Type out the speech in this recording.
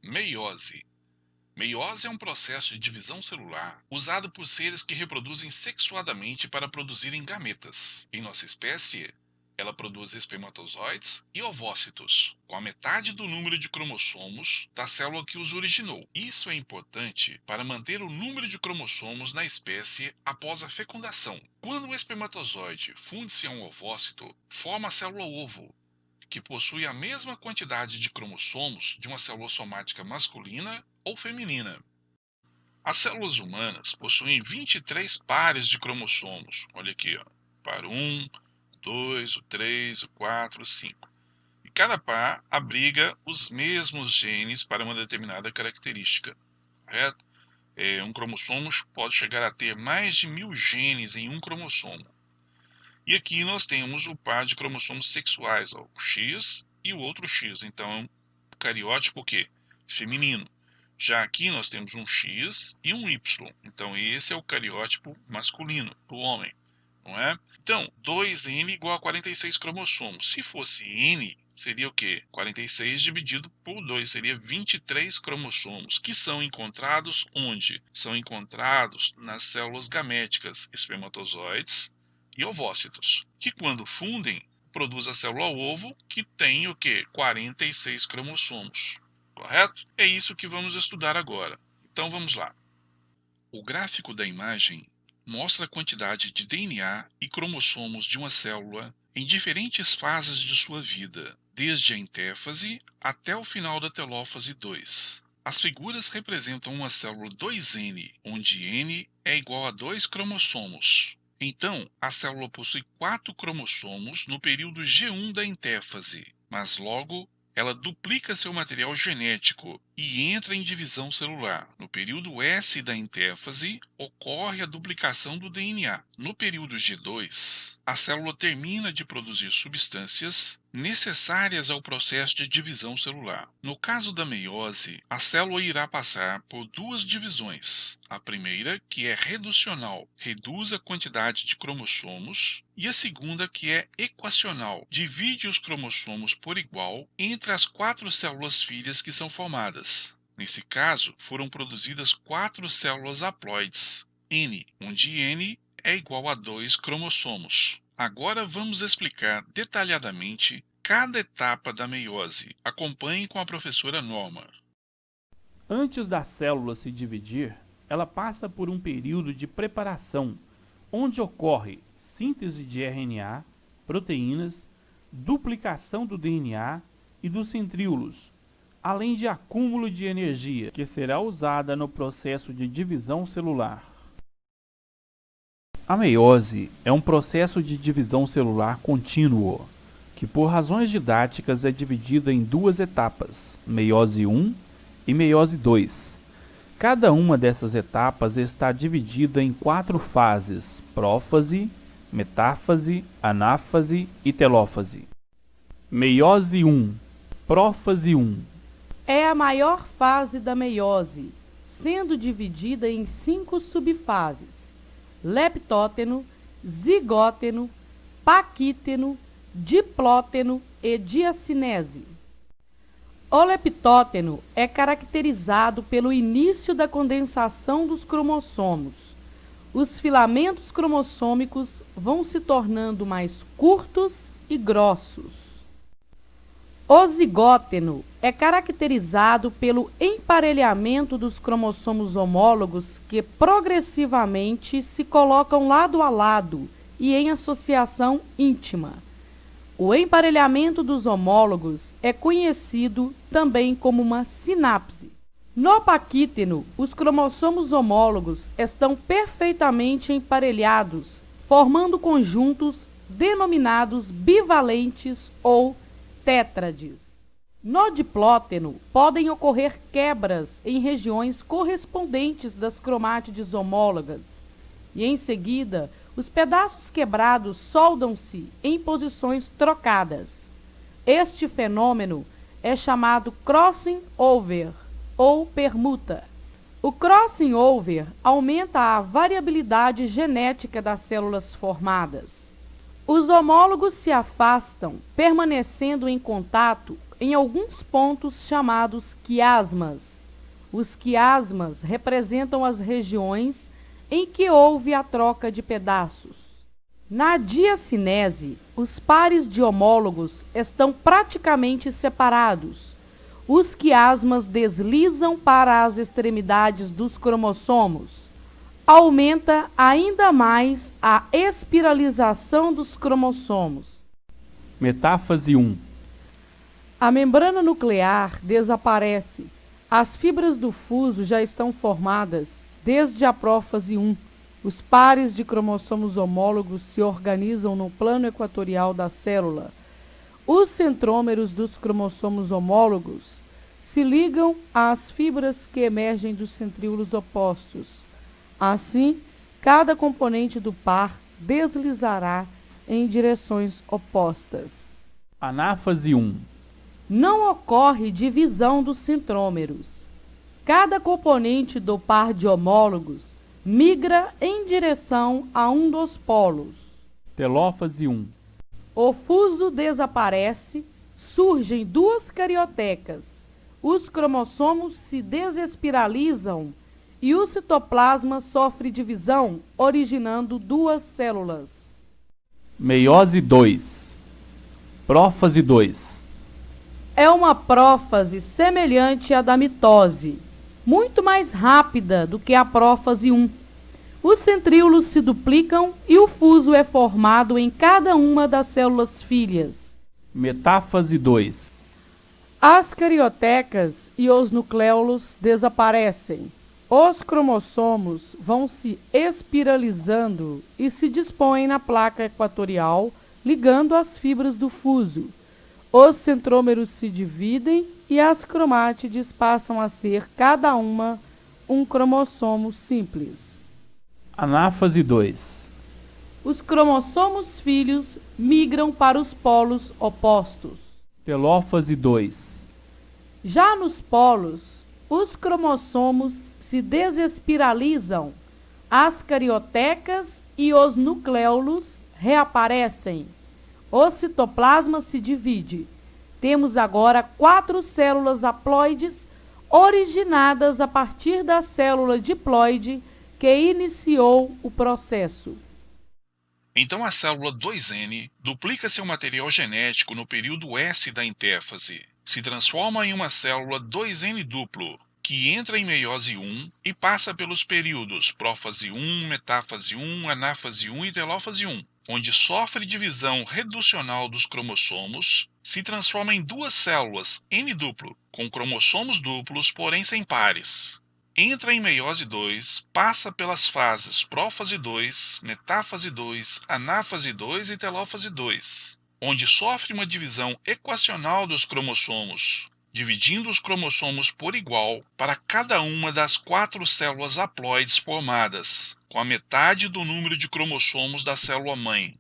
Meiose. Meiose é um processo de divisão celular usado por seres que reproduzem sexuadamente para produzirem gametas. Em nossa espécie, ela produz espermatozoides e ovócitos, com a metade do número de cromossomos da célula que os originou. Isso é importante para manter o número de cromossomos na espécie após a fecundação. Quando o espermatozoide funde-se a um ovócito, forma a célula ovo, que possui a mesma quantidade de cromossomos de uma célula somática masculina ou feminina. As células humanas possuem 23 pares de cromossomos. Olha aqui, ó. Par 1, 2, o 3, o 4, o 5. E cada par abriga os mesmos genes para uma determinada característica. Correto? Um cromossomo pode chegar a ter mais de 1000 genes em um cromossomo. E aqui nós temos o par de cromossomos sexuais, ó, o X e o outro X. Então, o cariótipo o quê? Feminino. Já aqui nós temos um X e um Y. Então, esse é o cariótipo masculino, do homem, não é? Então, 2N igual a 46 cromossomos. Se fosse N, seria o quê? 46 dividido por 2, seria 23 cromossomos, que são encontrados onde? São encontrados nas células gaméticas, espermatozoides e ovócitos, que quando fundem, produz a célula ovo, que tem o quê? 46 cromossomos. Correto? É isso que vamos estudar agora. Então vamos lá. O gráfico da imagem mostra a quantidade de DNA e cromossomos de uma célula em diferentes fases de sua vida, desde a intéfase até o final da telófase 2. As figuras representam uma célula 2N, onde N é igual a 2 cromossomos. Então, a célula possui 4 cromossomos no período G1 da intéfase, mas logo ela duplica seu material genético e entra em divisão celular. No período S da intéfase, ocorre a duplicação do DNA. No período G2, a célula termina de produzir substâncias necessárias ao processo de divisão celular. No caso da meiose, a célula irá passar por duas divisões. A primeira, que é reducional, reduz a quantidade de cromossomos, e a segunda, que é equacional, divide os cromossomos por igual entre as 4 células filhas que são formadas. Nesse caso, foram produzidas 4 células haploides, N, onde N é igual a 2 cromossomos. Agora vamos explicar detalhadamente cada etapa da meiose. Acompanhe com a professora Norma. Antes da célula se dividir, ela passa por um período de preparação, onde ocorre síntese de RNA, proteínas, duplicação do DNA e dos centríolos, além de acúmulo de energia, que será usada no processo de divisão celular. A meiose é um processo de divisão celular contínuo, que por razões didáticas é dividida em duas etapas, meiose 1 e meiose 2. Cada uma dessas etapas está dividida em 4 fases: prófase, metáfase, anáfase e telófase. Meiose 1. Prófase 1. É a maior fase da meiose, sendo dividida em 5 subfases: leptóteno, zigóteno, paquíteno, diplóteno e diacinese. O leptóteno é caracterizado pelo início da condensação dos cromossomos. Os filamentos cromossômicos vão se tornando mais curtos e grossos. O zigóteno é caracterizado pelo emparelhamento dos cromossomos homólogos que progressivamente se colocam lado a lado e em associação íntima. O emparelhamento dos homólogos é conhecido também como uma sinapse. No paquíteno, os cromossomos homólogos estão perfeitamente emparelhados, formando conjuntos denominados bivalentes ou tétrades. No diplóteno, podem ocorrer quebras em regiões correspondentes das cromátides homólogas e, em seguida, os pedaços quebrados soldam-se em posições trocadas. Este fenômeno é chamado crossing over ou permuta. O crossing over aumenta a variabilidade genética das células formadas. Os homólogos se afastam, permanecendo em contato em alguns pontos chamados quiasmas. Os quiasmas representam as regiões em que houve a troca de pedaços. Na diacinese, os pares de homólogos estão praticamente separados. Os quiasmas deslizam para as extremidades dos cromossomos. Aumenta ainda mais a espiralização dos cromossomos. Metáfase 1. A membrana nuclear desaparece. As fibras do fuso já estão formadas desde a prófase 1. Os pares de cromossomos homólogos se organizam no plano equatorial da célula. Os centrômeros dos cromossomos homólogos se ligam às fibras que emergem dos centríolos opostos. Assim, cada componente do par deslizará em direções opostas. Anáfase 1. Não ocorre divisão dos centrômeros. Cada componente do par de homólogos migra em direção a um dos polos. Telófase 1. O fuso desaparece, surgem duas cariotecas. Os cromossomos se desespiralizam e o citoplasma sofre divisão, originando duas células. Meiose 2. Prófase 2. É uma prófase semelhante à da mitose, muito mais rápida do que a prófase 1. Os centríolos se duplicam e o fuso é formado em cada uma das células filhas. Metáfase 2. As cariotecas e os nucléolos desaparecem. Os cromossomos vão se espiralizando e se dispõem na placa equatorial, ligando as fibras do fuso. Os centrômeros se dividem e as cromátides passam a ser, cada uma, um cromossomo simples. Anáfase 2. Os cromossomos filhos migram para os polos opostos. Telófase 2. Já nos polos, os cromossomos se desespiralizam, as cariotecas e os nucléolos reaparecem. O citoplasma se divide. Temos agora 4 células haploides originadas a partir da célula diploide que iniciou o processo. Então a célula 2N duplica seu material genético no período S da intéfase, se transforma em uma célula 2N duplo, que entra em meiose 1 e passa pelos períodos prófase 1, metáfase 1, anáfase 1 e telófase 1, onde sofre divisão reducional dos cromossomos, se transforma em duas células N duplo, com cromossomos duplos, porém sem pares. Entra em meiose 2, passa pelas fases prófase 2, metáfase 2, anáfase 2 e telófase 2, onde sofre uma divisão equacional dos cromossomos, dividindo os cromossomos por igual para cada uma das 4 células haploides formadas, com a metade do número de cromossomos da célula-mãe.